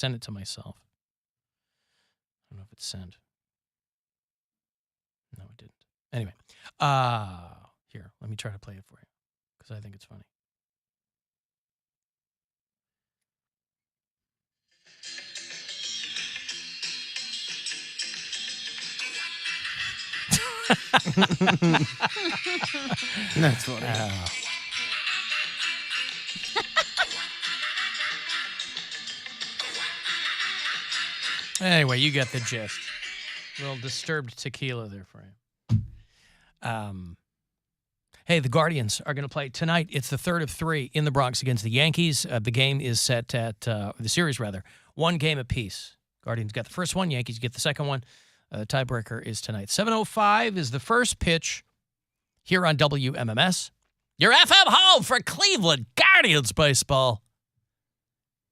Send it to myself. I don't know if it's sent. No, it didn't. Anyway, here, let me try to play it for you because I think it's funny. That's funny. Anyway, you get the gist. A little disturbed tequila there for you. Hey, the Guardians are going to play tonight. It's the third of three in the Bronx against the Yankees. The game is set at, the series rather, one game apiece. Guardians got the first one. Yankees get the second one. Tiebreaker is tonight. 7:05 is the first pitch here on WMMS. Your FM home for Cleveland Guardians baseball.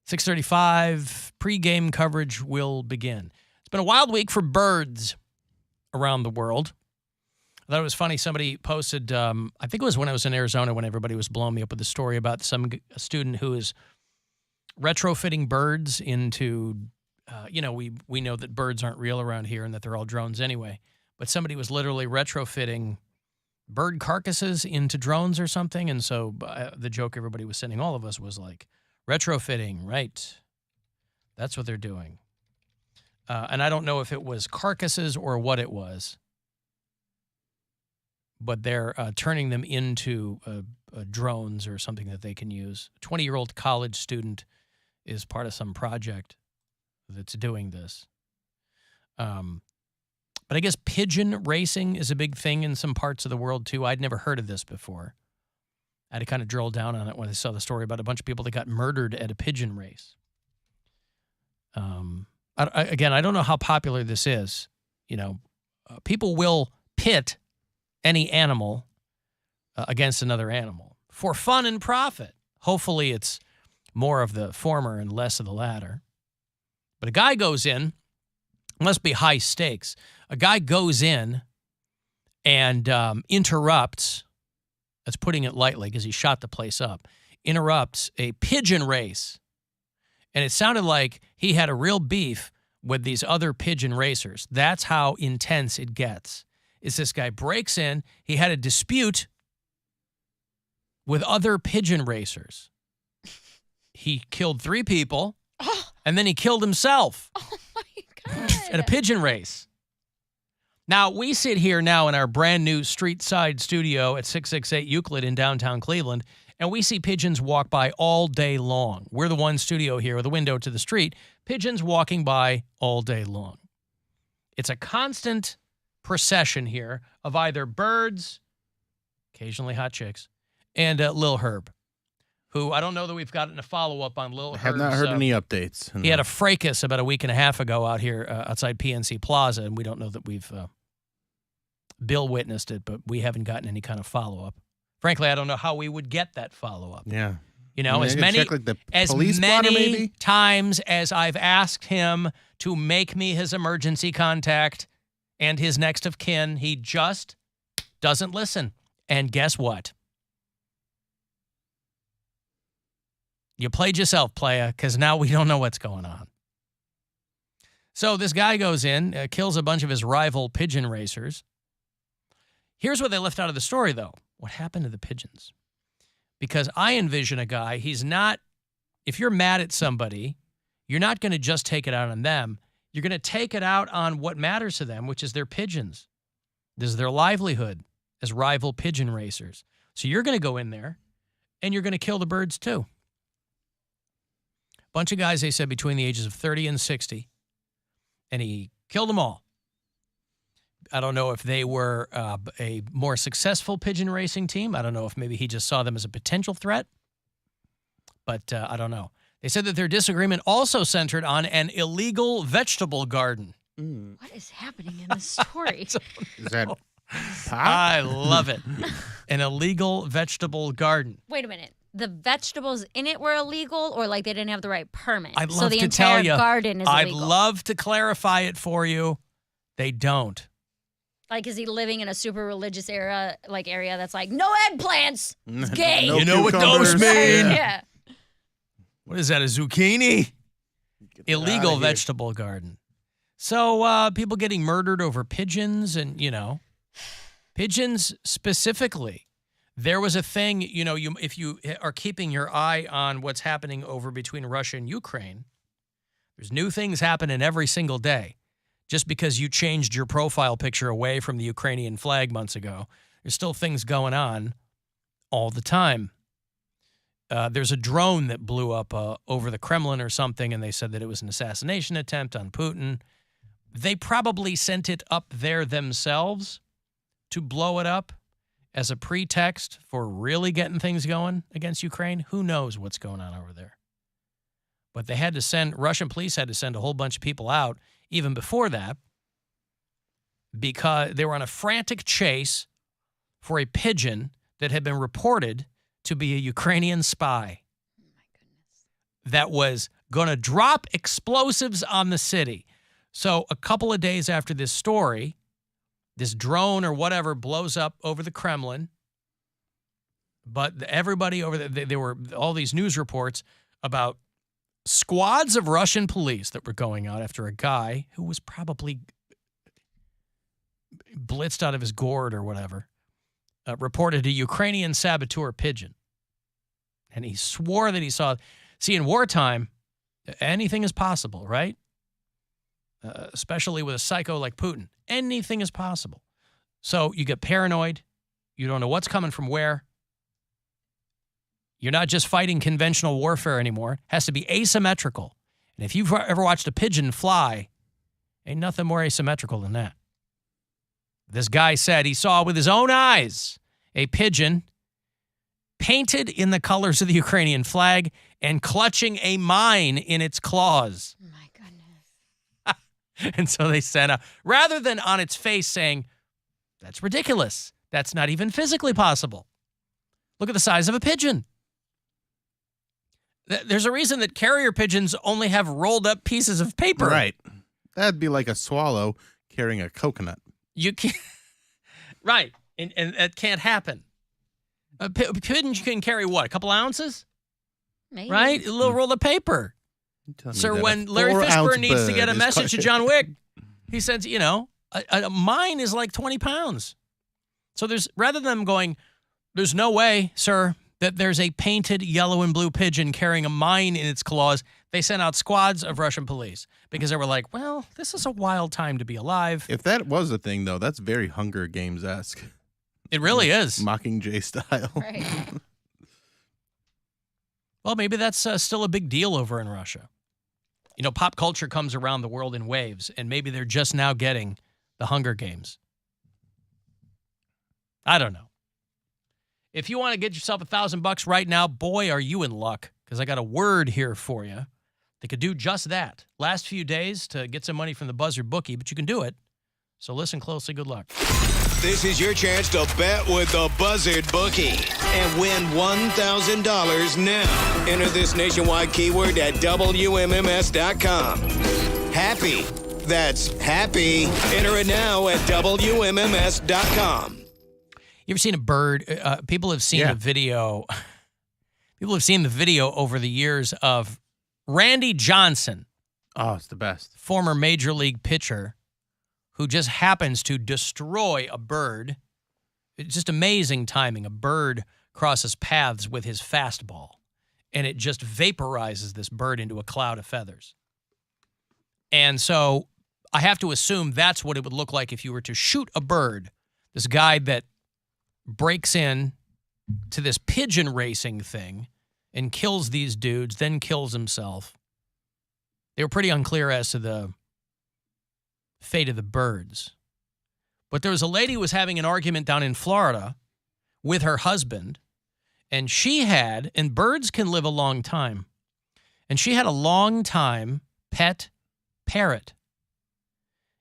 6:35, pregame coverage will begin. It's been a wild week for birds around the world. I thought it was funny. Somebody posted, I think it was when I was in Arizona when everybody was blowing me up with a story about a student who is retrofitting birds into, we know that birds aren't real around here and that they're all drones anyway. But somebody was literally retrofitting bird carcasses into drones or something. And so the joke everybody was sending all of us was like, retrofitting, right? That's what they're doing. And I don't know if it was carcasses or what it was. But they're turning them into drones or something that they can use. A 20-year-old college student is part of some project that's doing this. But I guess pigeon racing is a big thing in some parts of the world, too. I'd never heard of this before. I had to kind of drill down on it when I saw the story about a bunch of people that got murdered at a pigeon race. I don't know how popular this is. People will pit any animal against another animal for fun and profit. Hopefully it's more of the former and less of the latter. But a guy goes in, must be high stakes. A guy goes in and interrupts, that's putting it lightly because he shot the place up, interrupts a pigeon race. And it sounded like he had a real beef with these other pigeon racers. That's how intense it gets. Is this guy breaks in, he had a dispute with other pigeon racers. He killed 3 people, and then he killed himself. Oh, my God. At a pigeon race. Now, we sit here now in our brand new street side studio at 668 Euclid in downtown Cleveland, and we see pigeons walk by all day long. We're the one studio here with a window to the street. Pigeons walking by all day long. It's a constant procession here of either birds, occasionally hot chicks, and Lil Herb, who I don't know that we've gotten a follow-up on Lil Herb. I have not heard any updates. He had a fracas about a week and a half ago out here outside PNC Plaza, and we don't know that we've Bill witnessed it, but we haven't gotten any kind of follow-up. Frankly, I don't know how we would get that follow-up. Yeah. As many, check, like, the police blotter, maybe? Times as I've asked him to make me his emergency contact and his next of kin, he just doesn't listen. And guess what? You played yourself, playa, because now we don't know what's going on. So this guy goes in, kills a bunch of his rival pigeon racers. Here's what they left out of the story, though. What happened to the pigeons? Because I envision a guy, if you're mad at somebody, you're not going to just take it out on them. You're going to take it out on what matters to them, which is their pigeons. This is their livelihood as rival pigeon racers. So you're going to go in there, and you're going to kill the birds, too. Bunch of guys, they said, between the ages of 30 and 60, and he killed them all. I don't know if they were a more successful pigeon racing team. I don't know if maybe he just saw them as a potential threat, but I don't know. They said that their disagreement also centered on an illegal vegetable garden. What is happening in this story? Is that pot? I love it. An illegal vegetable garden. Wait a minute. The vegetables in it were illegal, or like they didn't have the right permit? I'd love so the to entire tell you. garden is I'd illegal. love to clarify it for you. They don't. Like, is he living in a super religious area that's like, no eggplants? It's gay. No You know what those cucumbers. mean? Yeah. What is that, a zucchini? illegal outta here. vegetable garden. So people getting murdered over pigeons and, pigeons specifically. There was a thing, if you are keeping your eye on what's happening over between Russia and Ukraine, there's new things happening every single day. Just because you changed your profile picture away from the Ukrainian flag months ago, there's still things going on all the time. There's a drone that blew up over the Kremlin or something, and they said that it was an assassination attempt on Putin. They probably sent it up there themselves to blow it up as a pretext for really getting things going against Ukraine. Who knows what's going on over there? But they had to Russian police had to send a whole bunch of people out even before that because they were on a frantic chase for a pigeon that had been reported to be a Ukrainian spy. Oh my goodness. That was going to drop explosives on the city. So a couple of days after this story, this drone or whatever blows up over the Kremlin. But everybody over there were all these news reports about squads of Russian police that were going out after a guy who was probably blitzed out of his gourd or whatever, reported a Ukrainian saboteur pigeon. And he swore that he saw. See, in wartime, anything is possible, right? Especially with a psycho like Putin. Anything is possible. So you get paranoid. You don't know what's coming from where. You're not just fighting conventional warfare anymore. It has to be asymmetrical. And if you've ever watched a pigeon fly, ain't nothing more asymmetrical than that. This guy said he saw with his own eyes a pigeon painted in the colors of the Ukrainian flag and clutching a mine in its claws. My goodness. And so they sent out, rather than on its face saying, that's ridiculous. That's not even physically possible. Look at the size of a pigeon. There's a reason that carrier pigeons only have rolled up pieces of paper. Right. That'd be like a swallow carrying a coconut. You can't. Right. And that can't happen. A pigeon can carry what? A couple ounces? Maybe. Right? A little roll of paper. So when Larry Fishburne needs to get a message to John Wick, he says, a mine is like 20 pounds. So rather than them going, there's no way, sir, that there's a painted yellow and blue pigeon carrying a mine in its claws, they sent out squads of Russian police because they were like, well, this is a wild time to be alive. If that was a thing, though, that's very Hunger Games-esque. It really is. Mockingjay style. Right. Well, maybe that's still a big deal over in Russia. Pop culture comes around the world in waves, and maybe they're just now getting the Hunger Games. I don't know. If you want to get yourself $1,000 right now, boy, are you in luck, because I got a word here for you that could do just that. Last few days to get some money from the Buzzard bookie, but you can do it. So listen closely. Good luck. This is your chance to bet with the Buzzard bookie and win $1,000 now. Enter this nationwide keyword at WMMS.com. Happy. That's happy. Enter it now at WMMS.com. You ever seen a bird? People have seen a video. People have seen the video over the years of Randy Johnson. Oh, it's the best. Former major league pitcher who just happens to destroy a bird. It's just amazing timing. A bird crosses paths with his fastball, and it just vaporizes this bird into a cloud of feathers. And so I have to assume that's what it would look like if you were to shoot a bird. This guy that breaks in to this pigeon racing thing and kills these dudes, then kills himself. They were pretty unclear as to the fate of the birds. But there was a lady who was having an argument down in Florida with her husband, and and birds can live a long time, and she had a long time pet parrot.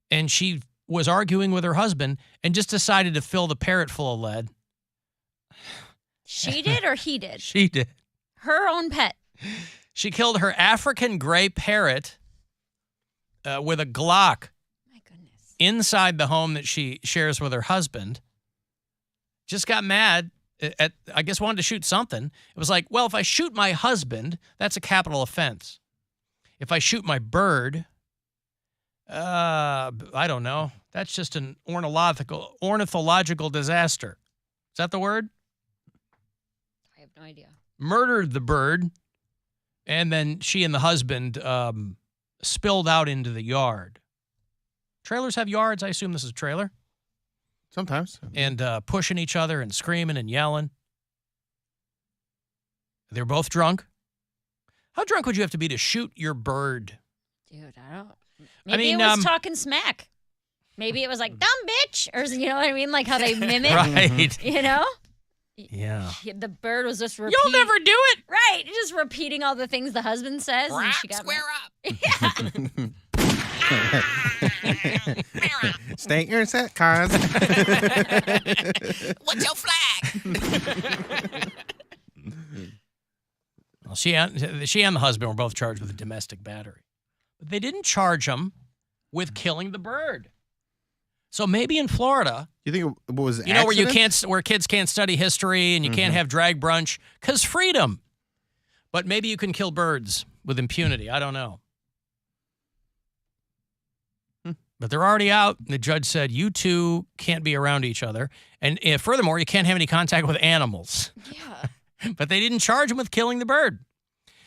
And she was arguing with her husband and just decided to fill the parrot full of lead. She did or he did? She did. Her own pet. She killed her African gray parrot with a Glock. My goodness. Inside the home that she shares with her husband. Just got mad I guess wanted to shoot something. It was like, well, if I shoot my husband, that's a capital offense. If I shoot my bird, I don't know. That's just an ornithological disaster. Is that the word? I have no idea. Murdered the bird, and then she and the husband spilled out into the yard. Trailers have yards. I assume this is a trailer. Sometimes. And pushing each other and screaming and yelling. They're both drunk. How drunk would you have to be to shoot your bird? Dude, I don't. Maybe it was talking smack. Maybe it was like, dumb bitch. Or, you know what I mean? Like how they mimic. Right. You know? Yeah. The bird was just repeating. You'll never do it. Right. Just repeating all the things the husband says. And she got square up. Stay in your set, cars. What's your flag? Well, she and the husband were both charged with domestic battery. But they didn't charge them with killing the bird. So maybe in Florida, You think it was you know, where kids can't study history and you can't have drag brunch because freedom. But maybe you can kill birds with impunity. I don't know. But they're already out. The judge said you two can't be around each other. And furthermore, you can't have any contact with animals. Yeah. But they didn't charge him with killing the bird.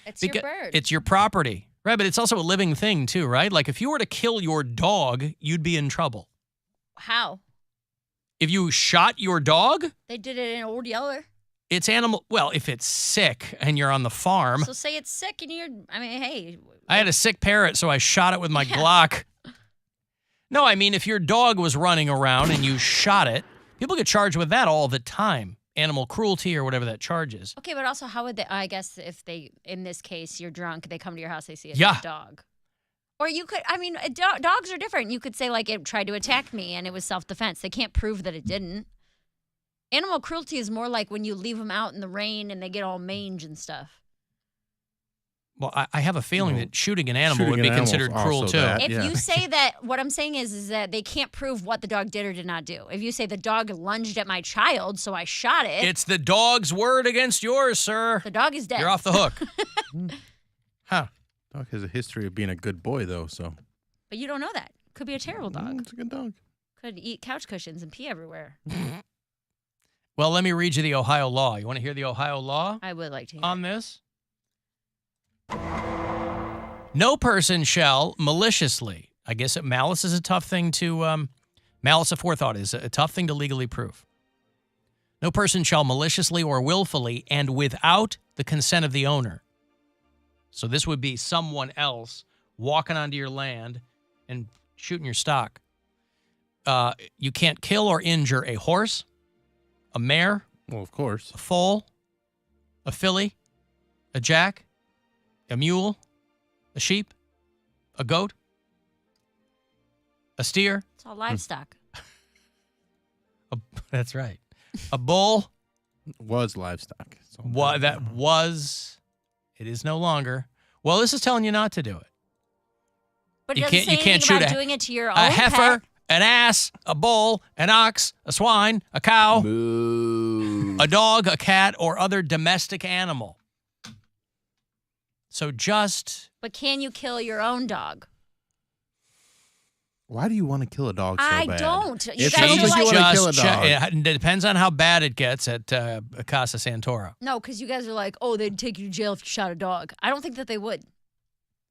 It's your bird. It's your property. Right, but it's also a living thing too, right? Like if you were to kill your dog, you'd be in trouble. How? If you shot your dog? They did it in Old Yeller. It's animal. Well, if it's sick and you're on the farm. So say it's sick and hey. I had a sick parrot, so I shot it with my Glock. No, I mean, if your dog was running around and you shot it, people get charged with that all the time. Animal cruelty or whatever that charge is. Okay, but also how would they, I guess if they, in this case, you're drunk, they come to your house, they see a dog. Or you could, dogs are different. You could say, like, it tried to attack me and it was self-defense. They can't prove that it didn't. Animal cruelty is more like when you leave them out in the rain and they get all mange and stuff. Well, I have a feeling that shooting an animal would be considered cruel, too. That, If you say that, what I'm saying is that they can't prove what the dog did or did not do. If you say the dog lunged at my child, so I shot it. It's the dog's word against yours, sir. The dog is dead. You're off the hook. Huh. Dog has a history of being a good boy, though, so. But you don't know that. Could be a terrible dog. It's a good dog. Could eat couch cushions and pee everywhere. Well, let me read you the Ohio law. You want to hear the Ohio law? I would like to hear on this? No person shall maliciously, I guess malice is a tough thing to, malice aforethought is a tough thing to legally prove. No person shall maliciously or willfully and without the consent of the owner. So this would be someone else walking onto your land and shooting your stock. You can't kill or injure a horse, a mare, Well, of course. a foal, a filly, a jack, a mule, a sheep, a goat, a steer. It's all livestock. That's right. A bull. Was livestock. So It is no longer. Well, this is telling you not to do it. But You it doesn't can't- say you can't anything about shoot doing it to your own A heifer, pet. an ass, a bull, an ox, a swine, a cow, Boo. a dog, a cat, or other domestic animal. So just... But can you kill your own dog? Why do you want to kill a dog so I bad? don't. You It guys sounds are like you like- want to kill a Just dog. it depends on how bad it gets at Casa Santora. No, because you guys are like, oh, they'd take you to jail if you shot a dog. I don't think that they would,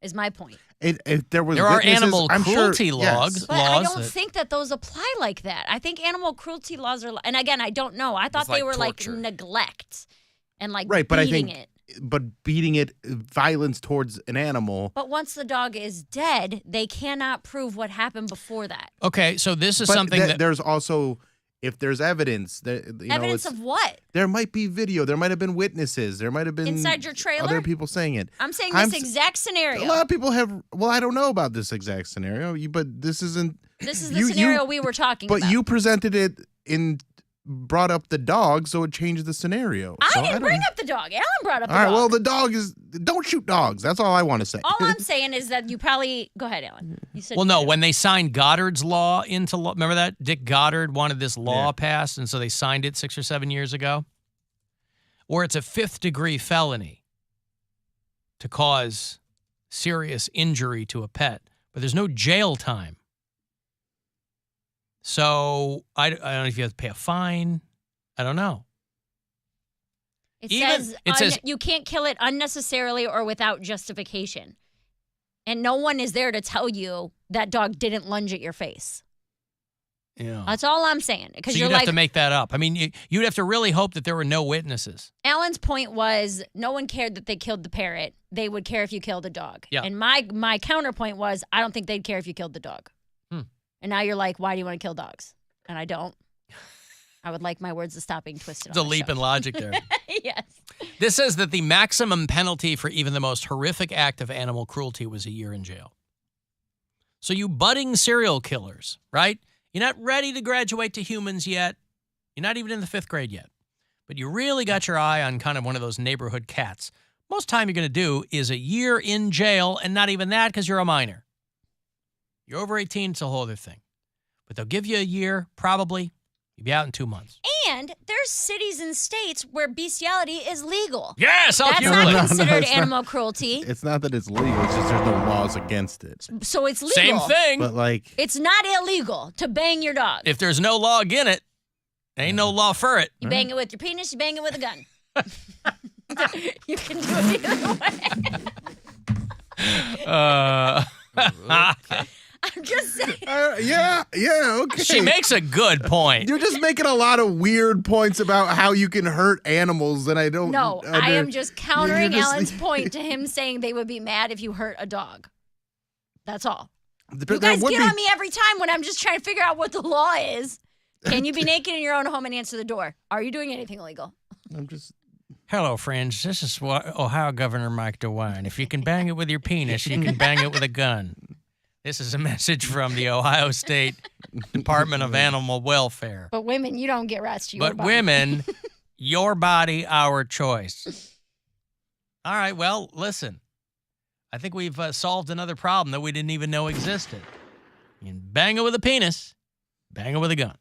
is my point. If there was There are witnesses, animal I'm cruelty sure, yes. logs. But I don't that- think that those apply like that. I think animal cruelty laws are, and again, I don't know. I thought It's they like were torture. like neglect and like Right, but I beating think, it. but beating it, violence towards an animal. But once the dog is dead, they cannot prove what happened before that. Okay, so this is But something that... there's also, if there's evidence, that Evidence of what? there might be video, there might have been witnesses, there might have been Inside your trailer? other people saying it. I'm saying I'm this s- exact A scenario. lot of people have. Well, I don't know about this exact scenario, but this isn't. This is the scenario we were talking But about. you presented it brought up the dog, so it changed the scenario. I So didn't don't- bring up the dog. Alan brought up the All right, dog. well, the dog is. Don't shoot dogs. That's all I want to say. All I'm saying is that you probably go ahead, Alan. You said Well, no, when they signed Goddard's law into law, remember that? Dick Goddard wanted this law Yeah. passed, and so they signed it 6 or 7 years ago. Or it's a 5th-degree felony to cause serious injury to a pet, but there's no jail time. So I don't know if you have to pay a fine. I don't know. It says you can't kill it unnecessarily or without justification. And no one is there to tell you that dog didn't lunge at your face. Yeah. That's all I'm saying. So you'd have to make that up. I mean, you'd have to really hope that there were no witnesses. Alan's point was no one cared that they killed the parrot. They would care if you killed a dog. Yeah. And my counterpoint was I don't think they'd care if you killed the dog. And now you're like, why do you want to kill dogs? And I don't. I would like my words to stop being twisted. It's a leap in logic there. Yes. This says that the maximum penalty for even the most horrific act of animal cruelty was a year in jail. So you budding serial killers, right? You're not ready to graduate to humans yet. You're not even in the 5th grade yet. But you really got your eye on kind of one of those neighborhood cats. Most time you're going to do is a year in jail, and not even that because you're a minor. You're over 18, it's a whole other thing. But they'll give you a year, probably. You'll be out in 2 months. And there's cities and states where bestiality is legal. Yes, that's not considered animal cruelty. It's not that it's legal. It's just there's no laws against it. So it's legal. Same thing. But like, it's not illegal to bang your dog. If there's no law against it, ain't no law for it. You bang it with your penis, you bang it with a gun. You can do it either way. I'm just saying. Yeah, okay. She makes a good point. You're just making a lot of weird points about how you can hurt animals, and I don't. No, I am just countering Alan's point to him saying they would be mad if you hurt a dog. That's all. You guys get on me every time when I'm just trying to figure out what the law is. Can you be naked in your own home and answer the door? Are you doing anything illegal? I'm just. Hello, friends. This is Ohio Governor Mike DeWine. If you can bang it with your penis, you can bang it with a gun. This is a message from the Ohio State Department of Animal Welfare. But women, you don't get rest. But women, your body, our choice. All right, well, listen. I think we've solved another problem that we didn't even know existed. You can bang it with a penis, bang it with a gun.